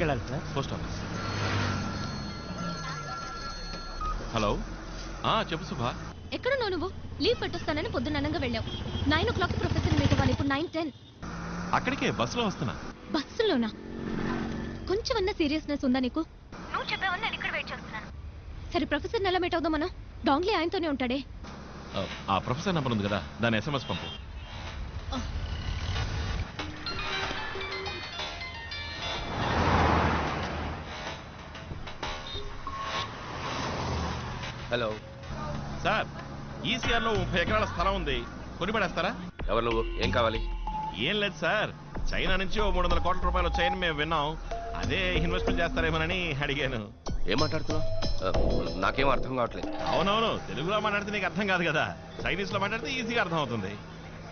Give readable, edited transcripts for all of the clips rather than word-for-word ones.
వెళ్ళాలి sir? Post office. Hello, చెప్పు సుభా. ఎక్కడున్నావు నువ్వు? లీవ్ పెట్టొస్తానని పొద్దున్ననంగా వెళ్ళావు. 9 o'clock ప్రొఫెసర్ మీట్ అవ్వాలి. ఇప్పుడు 9:10. అక్కడికే బస్సులో వస్తున్నా. బస్సులోనా? కొంచెమన్నా సీరియస్నెస్ ఉందా నీకు? నువ్వు చెప్పావని నేను ఇక్కడ వెయిట్ చేస్తున్నాను. సరే, ప్రొఫెసర్ ఎలా మీట్ అవుదాం మనం? డాంగ్లీ ఆయనతోనే ఉంటాడే. ఆ ప్రొఫెసర్ నెంబర్ ఉంది కదా, దాని SMS పంపు. హలో సార్, ఈసీఆర్లో 30 ఎకరాల స్థలం ఉంది, కొని పడేస్తారా? ఎవరు నువ్వు? ఏం కావాలి? ఏం లేదు సార్, చైనా నుంచి 300 కోట్ల రూపాయలు వచ్చాయని మేము విన్నాం. అదే ఇన్వెస్ట్మెంట్ చేస్తారేమోనని అడిగాను. ఏం మాట్లాడుతున్నావు? నాకేం అర్థం కావట్లేదు. అవునవును, తెలుగులో మాట్లాడితే నీకు అర్థం కాదు కదా, చైనీస్లో మాట్లాడితే ఈజీగా అర్థం అవుతుంది.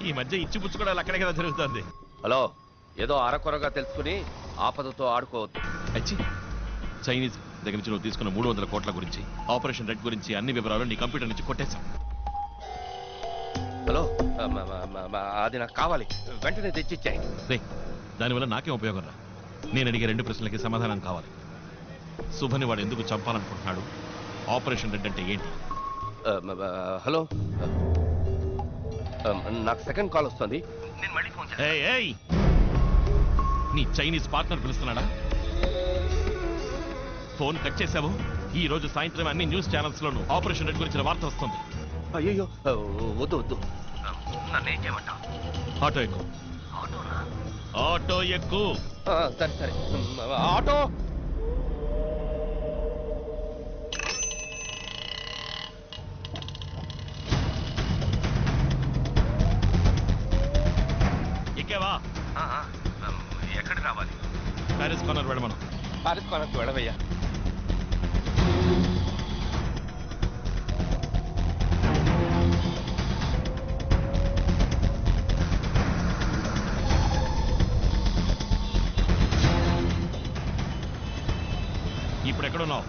ఈ మధ్య ఇచ్చిపుచ్చుకోవడాలు అక్కడే కదా జరుగుతుంది. హలో, ఏదో అరకొరగా తెలుసుకుని ఆపదతో ఆడుకోవద్దు. అచ్చి, చైనీస్ దగ్గర నుంచి నువ్వు తీసుకున్న 300 కోట్ల గురించి, ఆపరేషన్ రెడ్ గురించి అన్ని వివరాలు నీ కంప్యూటర్ నుంచి కొట్టేశాం. హలో, అది నాకు కావాలి, వెంటనే తెచ్చిచ్చాయి. దానివల్ల నాకేం ఉపయోగం రా? నేను అడిగే 2 ప్రశ్నలకి సమాధానం కావాలి. శుభని వాడు ఎందుకు చంపాలనుకుంటున్నాడు? ఆపరేషన్ రెడ్ అంటే ఏంటి? హలో, నాకు సెకండ్ కాల్ వస్తుంది, నేను మళ్ళీ ఫోన్ చేస్తాను. నీ చైనీస్ పార్ట్నర్ పిలుస్తున్నాడా? ఫోన్ కట్ చేశావు. ఈ రోజు సాయంత్రం అన్ని న్యూస్ ఛానల్స్ లోనూ ఆపరేషన్ రెడ్ గురించిన వార్త వస్తుంది. అయ్యో, వద్దు వద్దు, నన్నేం చేయమంటావు? ఆటో ఎక్కు. ఆటో ఎక్కు. సరే సరే, ఆటో. ఎక్కేవా? ఎక్కడికి రావాలి? ప్యారిస్ కార్నర్ వెళ్ళమను. ప్యారిస్ కార్నర్కి వెళ్ళవయ్యా. ఇప్పుడు ఎక్కడున్నావు?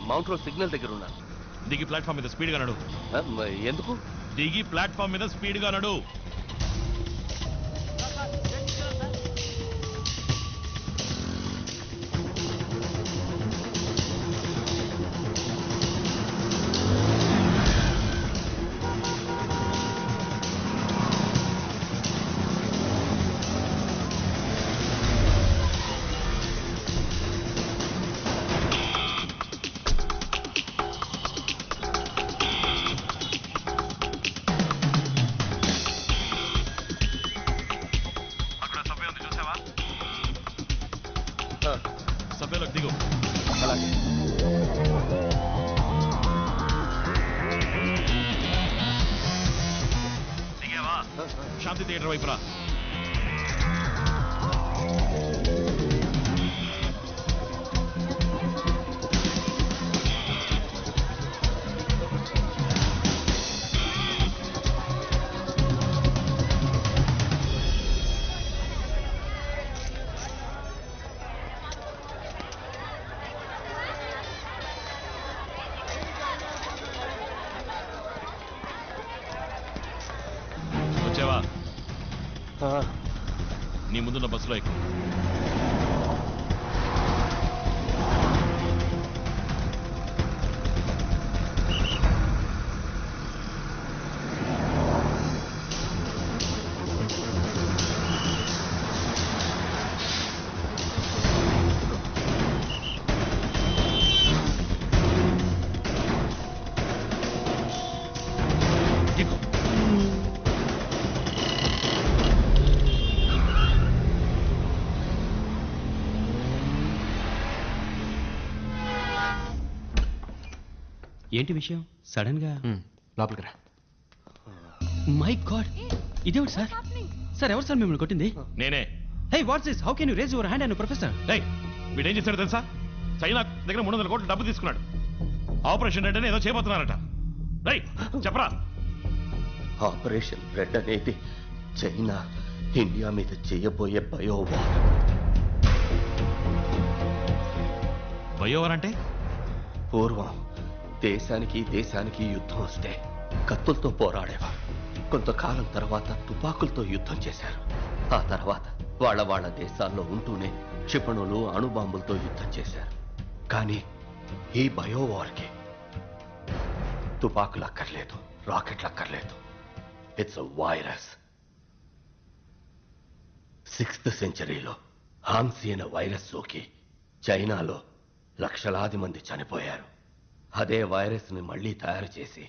మౌంట్ రోడ్ సిగ్నల్ దగ్గర ఉన్నాను. దిగి ప్లాట్ఫామ్ మీద స్పీడ్గా నడు. ఎందుకు? దిగి ప్లాట్ఫామ్ మీద స్పీడ్గా నడు. సభ్యులకు దిగు. అలాగే. దిగావా? శాంతి థియేటర్ వైపు రా. వచ్చావా? నీ ముందున్న బస్సులో ఎక్కువ. ఏంటి విషయం? సడన్ గా లోపలికి రా. మై గాడ్, ఇదేమిటి సార్? సార్, ఎవరు సార్ మిమ్మల్ని కొట్టింది? నేనే. Hey, what's this? How can you raise your hand and professor? వీడేం చేశాడు తెలుసా? చైనా దగ్గర 300 కోట్లు డబ్బు తీసుకున్నాడు. ఆపరేషన్ రెడ్ అని ఏదో చేయబోతున్నారట. చెప్పరా? ఆపరేషన్ రెడ్ అనేది చైనా ఇండియా మీద చేయబోయే బయోవార్. బయోవార్ అంటే? పూర్వం దేశానికి దేశానికి యుద్ధం వస్తే కత్తులతో పోరాడేవారు. కొంతకాలం తర్వాత తుపాకులతో యుద్ధం చేశారు. ఆ తర్వాత వాళ్ళ దేశాల్లో ఉంటూనే క్షిపణులు అణుబాంబులతో యుద్ధం చేశారు. కానీ ఈ బయోవార్కి తుపాకులు అక్కర్లేదు, రాకెట్లు అక్కర్లేదు. It's a virus. 6th సెంచరీలో హాన్సీ అనే వైరస్ సోకి చైనాలో లక్షలాది మంది చనిపోయారు. అదే వైరస్ ని మళ్లీ తయారు చేసి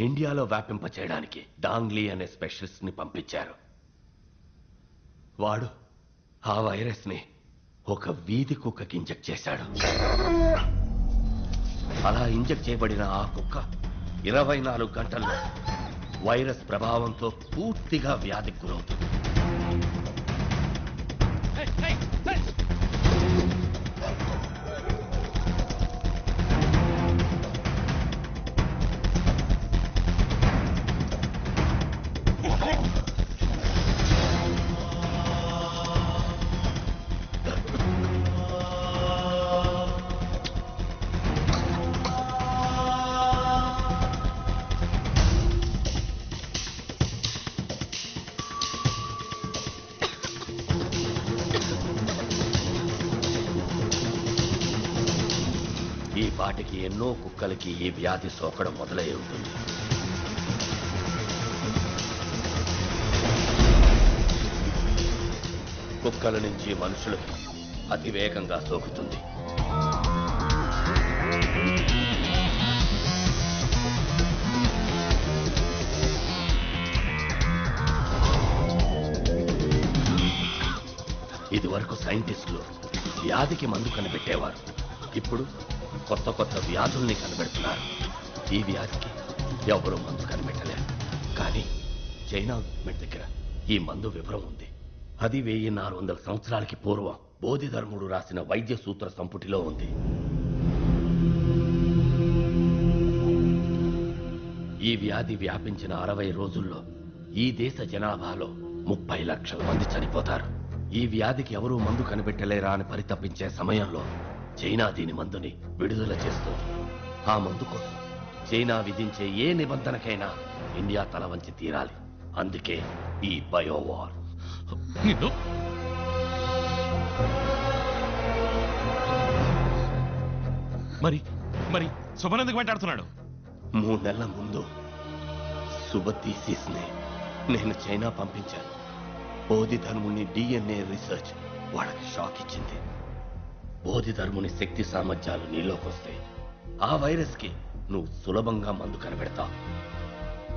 ఇండియాలో వ్యాపింప చేయడానికి డాంగ్లీ అనే స్పెషలిస్ట్ ని పంపించారు. వాడు ఆ వైరస్ ని ఒక వీధి కుక్కకి ఇంజెక్ట్ చేశాడు. అలా ఇంజెక్ట్ చేయబడిన ఆ కుక్క 24 గంటల్లో వైరస్ ప్రభావంతో పూర్తిగా వ్యాధికి గురవుతుంది. ఈ పాటికి ఎన్నో కుక్కలకి ఈ వ్యాధి సోకడం మొదలై ఉంటుంది. కుక్కల నుంచి మనుషులకి అతివేగంగా సోకుతుంది. ఇదివరకు సైంటిస్టులు వ్యాధికి మందు కనిపెట్టేవారు. ఇప్పుడు కొత్త కొత్త వ్యాధుల్ని కనిపెడుతున్నారు. ఈ వ్యాధికి ఎవరూ మందు కనిపెట్టలేరు. కానీ చైనా గవర్నమెంట్ దగ్గర ఈ మందు వివరం ఉంది. అది 1400 సంవత్సరాలకి పూర్వం బోధిధర్ముడు రాసిన వైద్య సూత్ర సంపుటిలో ఉంది. ఈ వ్యాధి వ్యాపించిన 60 రోజుల్లో ఈ దేశ జనాభాలో 30 లక్షల మంది చనిపోతారు. ఈ వ్యాధికి ఎవరూ మందు కనిపెట్టలేరా అని పరితపించే సమయంలో చైనా దీని మందుని విడుదల చేస్తుంది. ఆ మందు కోసం చైనా విధించే ఏ నిబంధనకైనా ఇండియా తల వంచి తీరాలి. అందుకే ఈ బయోవార్. మరి మరి శుభన్ ఎందుకు వెంటాడుతున్నాడు? 3 నెలల ముందు సుబతీసిస్ని నేను చైనా పంపించాను. బోధిధర్ముని DNA రీసెర్చ్ వాళ్ళకి షాక్ ఇచ్చింది. బోధిధర్ముని శక్తి సామర్థ్యాలు నీలోకి వస్తే ఆ వైరస్ కి నువ్వు సులభంగా మందు కనిపెడతావు.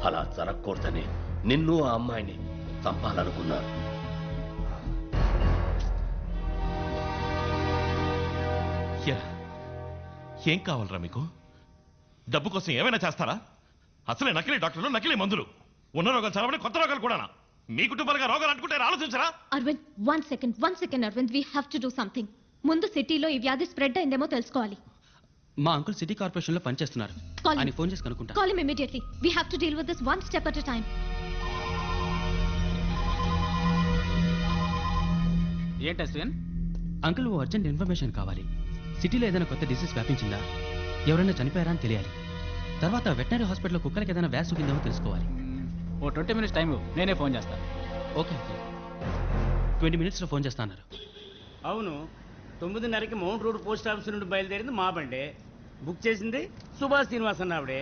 అలా జరగకూడదని నిన్ను ఆ అమ్మాయిని చంపాలనుకున్నారు. ఏం కావాలరా మీకు? డబ్బు కోసం ఏమైనా చేస్తారా? అసలే నకిలీ డాక్టర్లు, నకిలీ మందులు. ఉన్న రోగాలు చదవని కొత్త రోగాలు కూడా. మీ కుటుంబాలుగా రోగాలు అంటుకుంటే ఆలోచించరా? Aravind, one second Aravind, we have to do something. ముందు సిటీలో ఈ వ్యాధి స్ప్రెడ్ అయిందేమో తెలుసుకోవాలి. మా అంకుల్ సిటీ కార్పొరేషన్ లో పనిచేస్తున్నారు. Call him. ఆయన ఫోన్ చేసి కనుక్కుంటా. Call him immediately. We have to deal with this one step at a time. ఏంటి అశ్విన్? అంకుల్ ఓ అర్జెంట్ ఇన్ఫర్మేషన్ కావాలి. సిటీలో ఏదైనా కొత్త డిసీజ్ వ్యాపించిందా, ఎవరైనా చనిపోయారా అని తెలియాలి. తర్వాత వెటనరీ హాస్పిటల్లో కుక్కలకి ఏదైనా వ్యాధి సోకిందేమో తెలుసుకోవాలి. ఓ 20 minutes టైం నేనే ఫోన్ చేస్తాను. ఓకే అంకుల్, 20 minutes లో ఫోన్ చేస్తా అన్నారు. అవును, 9:30కి మౌంట్ రోడ్ పోస్ట్ ఆఫీస్ నుండి బయలుదేరింది మా బండే. బుక్ చేసింది సుభాష్ శ్రీనివాస్ అన్న ఆవిడే.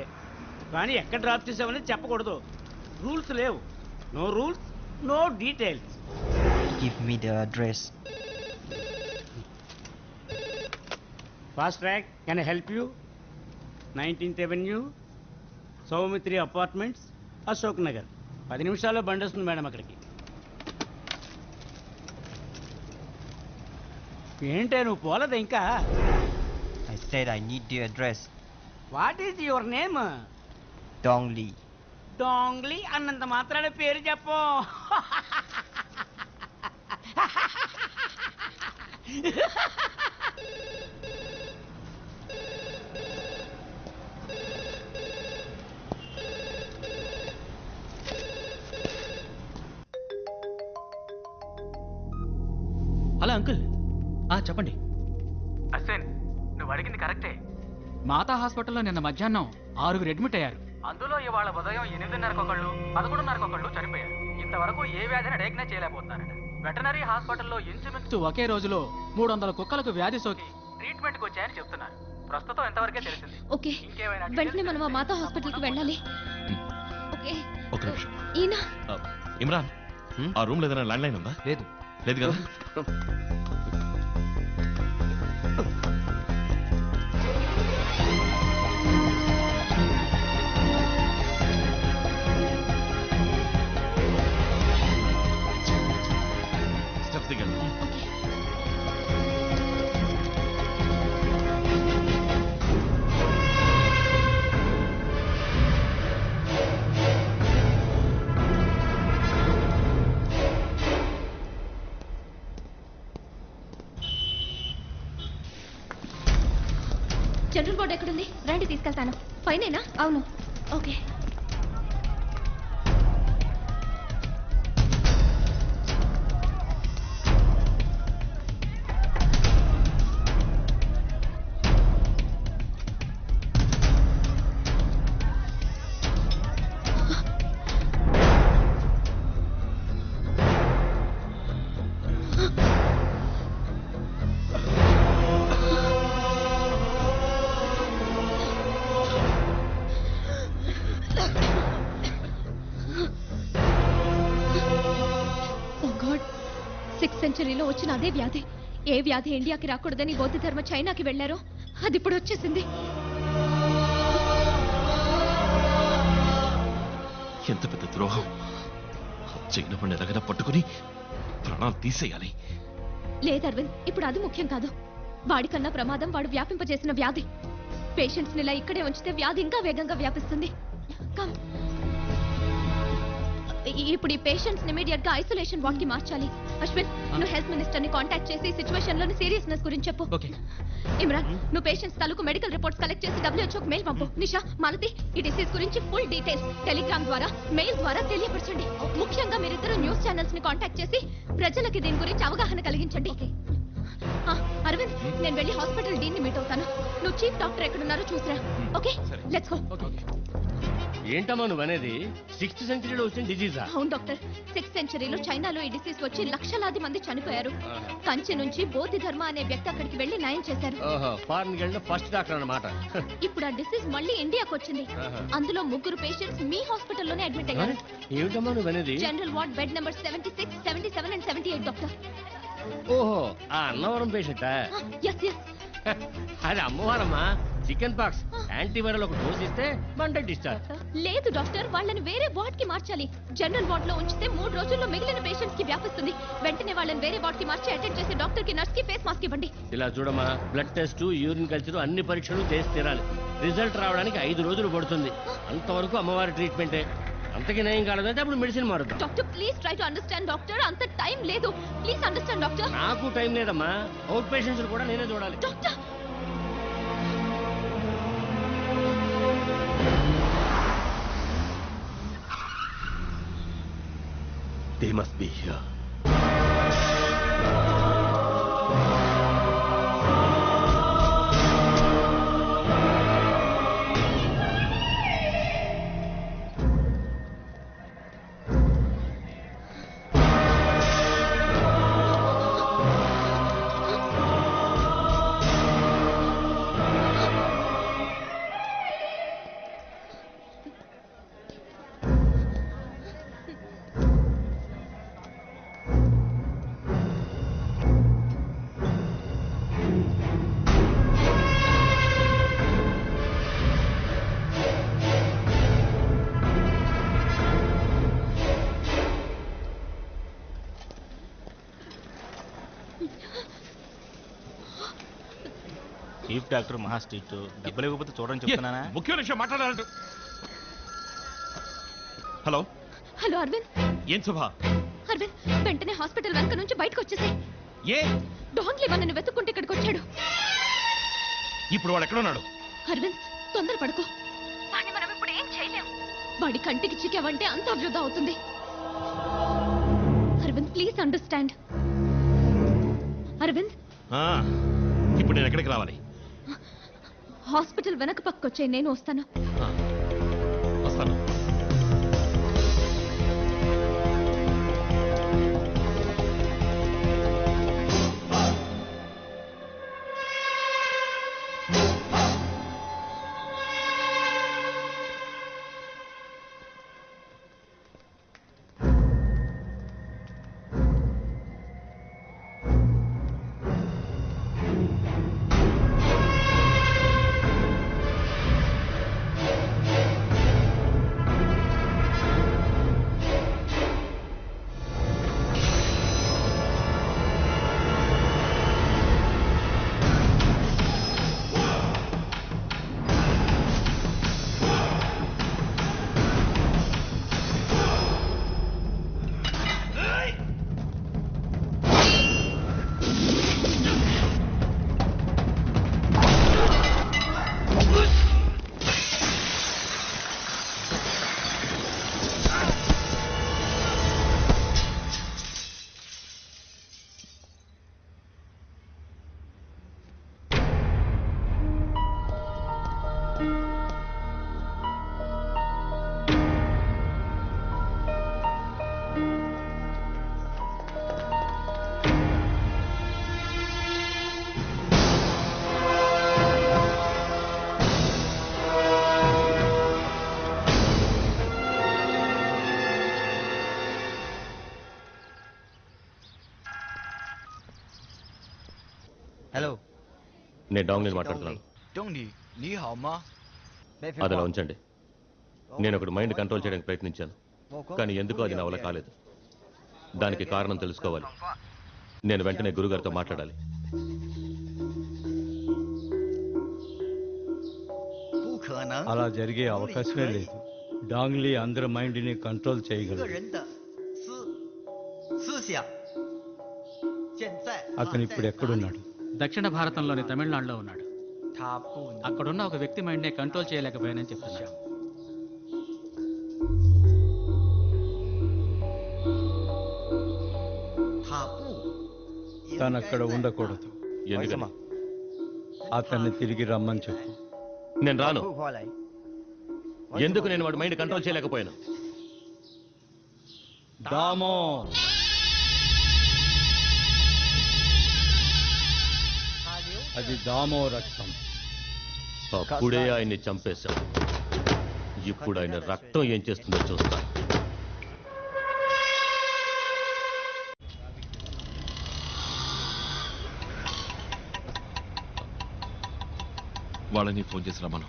కానీ ఎక్కడ డ్రాప్ చేసామని చెప్పకూడదు. రూల్స్ లేవు. No rules, no details. Give me the address. Fast track, can I help you? 19th Avenue, Soumitri apartments, Ashok Nagar. 10 నిమిషాల్లో బండి వస్తుంది మేడం అక్కడికి. ఏంటే నువ్వు పోలేదా ఇంకా? I said I need the address. What is your name? Dong Li. Dongli అన్నంత మాత్రాన పేరు చెప్పు. హలో అంకుల్, చెప్పండి. అశ్విన్, నువ్వు అడిగింది కరెక్టే. మాతా హాస్పిటల్లో నిన్న మధ్యాహ్నం 6 అడ్మిట్ అయ్యారు. అందులో ఇవాళ ఉదయం 8:30కి ఒకళ్ళు, 11:30కి ఒకళ్ళు చనిపోయారు. ఇంతవరకు ఏ వ్యాధిని డయాగ్నోస్ చేయలేకపోతున్నారట. వెటనరీ హాస్పిటల్లో ఇంచుమించు ఒకే రోజులో 300 కుక్కలకు వ్యాధి సోకి ట్రీట్మెంట్కి వచ్చాయని చెప్తున్నారు. ప్రస్తుతం ఎంతవరకే తెలిసింది. ఓకే, ఇంకేమైనా వెంటనే మనం ఆ మాతా హాస్పిటల్కి వెళ్ళాలి. ఓకే, ఒక నిమిషం. ఈయన ఇమ్రాన్, ఆ రూమ్ లో ఏదైనా ల్యాండ్ లైన్ ఉందా? లేదు. లేదు కదా? స్టెప్స్ దిగండి. జనరల్ వార్డ్ ఎక్కడుంది? రండి తీసుకెళ్తాను. పైనేనా? అవును. ఓకే. సెంచరీలో వచ్చిన అదే వ్యాధి. ఏ వ్యాధి ఇండియాకి రాకూడదని బౌద్ధ ధర్మ చైనాకి వెళ్లారో అది ఇప్పుడు వచ్చేసింది. ఎంత పెద్ద ద్రోహం! చైనా పండు ఎలాగైనా పట్టుకుని ప్రాణాలు తీసేయాలి. లేదు అరవింద్, ఇప్పుడు అది ముఖ్యం కాదు. వాడికన్నా ప్రమాదం వాడు వ్యాపింపజేసిన వ్యాధి. పేషెంట్స్ ని ఇలా ఇక్కడే ఉంచితే వ్యాధి ఇంకా వేగంగా వ్యాపిస్తుంది. కమ్. ఇప్పుడు ఈ పేషెంట్స్ ని ఇమీడియట్ గా ఐసోలేషన్ వార్డ్ కి మార్చాలి. అశ్విన్, నువ్వు హెల్త్ మినిస్టర్ ని కాంటాక్ట్ చేసి సిచువేషన్ లోని సీరియస్నెస్ గురించి చెప్పు. ఓకే. ఇమ్రాన్, నువ్వు పేషెంట్స్ తాలూకు మెడికల్ రిపోర్ట్స్ కలెక్ట్ చేసి WHO మెయిల్ పంపు. నిషా, మాలతి, ఈ డిసీజ్ గురించి ఫుల్ డీటెయిల్స్ టెలిగ్రామ్ ద్వారా, మెయిల్ ద్వారా తెలియపరచండి. ముఖ్యంగా మీరిద్దరు న్యూస్ ఛానల్స్ ని కాంటాక్ట్ చేసి ప్రజలకి దీని గురించి అవగాహన కలిగించండి. అరవింద్, నేను వెళ్ళి హాస్పిటల్ డీన్ ని మీట్ అవుతాను. నువ్వు చీఫ్ డాక్టర్ ఎక్కడున్నారో చూసిరా. Okay, let's go. ఏంటమ్మా నువ్వు అనేది? 6th సెంచరీలో వచ్చిన డిజీజా? అవును డాక్టర్, 6th సెంచరీలో చైనాలో ఈ డిసీజ్ వచ్చి లక్షలాది మంది చనిపోయారు. కంచి నుంచి బౌద్ధ ధర్మ అనే వ్యక్తి అక్కడికి వెళ్లి నయం చేశారు. ఫారెన్ వెళ్ళిన ఫస్ట్ డాక్టర్ అన్నమాట. ఇప్పుడు ఆ డిసీజ్ మళ్ళీ ఇండియాకి వచ్చింది. అందులో 3 పేషెంట్స్ మీ హాస్పిటల్లోనే అడ్మిట్ అయ్యారు. ఏమిటమ్మా నువ్వు అనేది? General ward bed number 76, 77 and 78 doctor. ఓహో, ఆ అన్నవరం పేషెంటా? Yes yes. అది అమ్మవారమ్మా. చికెన్ పాక్స్ యాంటీవైరల్ ఒక డోస్ ఇస్తే మండే డిశ్చార్జ్. లేదు డాక్టర్, వాళ్ళని వేరే వార్డ్ కి మార్చాలి. జనరల్ వార్డ్ లో ఉంచితే 3 రోజుల్లో మిగిలిన పేషెంట్స్ కి వ్యాపిస్తుంది. వెంటనే వాళ్ళని వేరే వార్డ్ కి మార్చి అటెండ్ చేసి డాక్టర్ కి, నర్స్ కి ఫేస్ మాస్క్ ఇవ్వండి. ఇలా చూడమ్మా, బ్లడ్ టెస్ట్, యూరిన్ కల్చర్ అన్ని పరీక్షలు చేసి తీరాలి. రిజల్ట్ రావడానికి 5 రోజులు పడుతుంది. అంతవరకు అమ్మవారి ట్రీట్మెంటే. అంతకి నయం కాలేదంటే అప్పుడు మెడిసిన్ మారుతాం. Doctor please try to understand doctor. అంత టైం లేదు. Please understand doctor. నాకు టైం లేదమ్మా. అవుట్ పేషెంట్స్ కూడా నేనే చూడాలి. Doctor, They must be here. Chief doctor మహా స్ట్రిక్ట్. డబ్బులు ఇవ్వకపోతే చూడని చెప్తున్నానా? ముఖ్యమైన విషయం మాట్లాడాలంటూ. Hello hello Arvind. ఏం శుభ? అరవింద్, వెంటనే హాస్పిటల్ వెనక నుంచి బయటకు వచ్చేసాయి. ఏ డాంగ్లీ నన్ను వెతుక్కుంటే ఇక్కడికి వచ్చాడు. ఇప్పుడు వాడు ఎక్కడున్నాడు? అరవింద్, తొందరపడకు. వాడిని మనం ఇప్పుడు ఏం చేయలేం. వాడి కంటికి చిక్కావంటే అంతా వృధా అవుతుంది. Arvind please understand. అరవింద్, ఇప్పుడు నేను ఎక్కడికి రావాలి? హాస్పిటల్ వెనక పక్కకు వచ్చాయి, నేను వస్తాను. వస్తాను. నేను డాంగ్లీని మాట్లాడుతున్నాను. అది అలా ఉంచండి. నేను ఒకటి మైండ్ కంట్రోల్ చేయడానికి ప్రయత్నించాను, కానీ ఎందుకో అది నా వల్ల కాలేదు. దానికి కారణం తెలుసుకోవాలి. నేను వెంటనే గురుగారితో మాట్లాడాలి. అలా జరిగే అవకాశమే లేదు. డాంగ్లీ అందరి మైండ్ని కంట్రోల్ చేయగలడు. అతను ఇప్పుడు ఎక్కడున్నాడు? దక్షిణ భారతంలోని తమిళనాడులో ఉన్నాడు. అక్కడున్న ఒక వ్యక్తి మైండ్నే కంట్రోల్ చేయలేకపోయానని చెప్తున్నాడు. తను అక్కడ ఉండకూడదు. ఎందుకమ్మా? అతన్ని తిరిగి రమ్మని చెప్పు. నేను రాను. ఎందుకు నేను వాడి మైండ్ కంట్రోల్ చేయలేకపోయాను? దామో, అది దామో రక్తం. అప్పుడే ఆయన్ని చంపేశాం. ఇప్పుడు ఆయన రక్తం ఏం చేస్తుందో చూస్తా. వాళ్ళని ఫోన్ చేసి రమ్మను.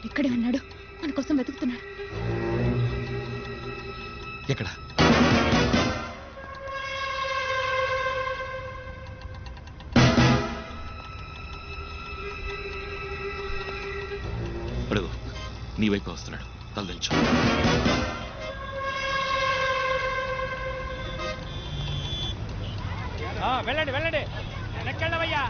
ఇక్కడే ఉన్నాడు, మన కోసం వెతుకుతున్నాడు. ఎక్కడ? అడుగు. నీ వైపు వస్తున్నాడు. తలదించు. వెళ్ళండి వెళ్ళండి, వెనక్కెళ్ళవయ్యా.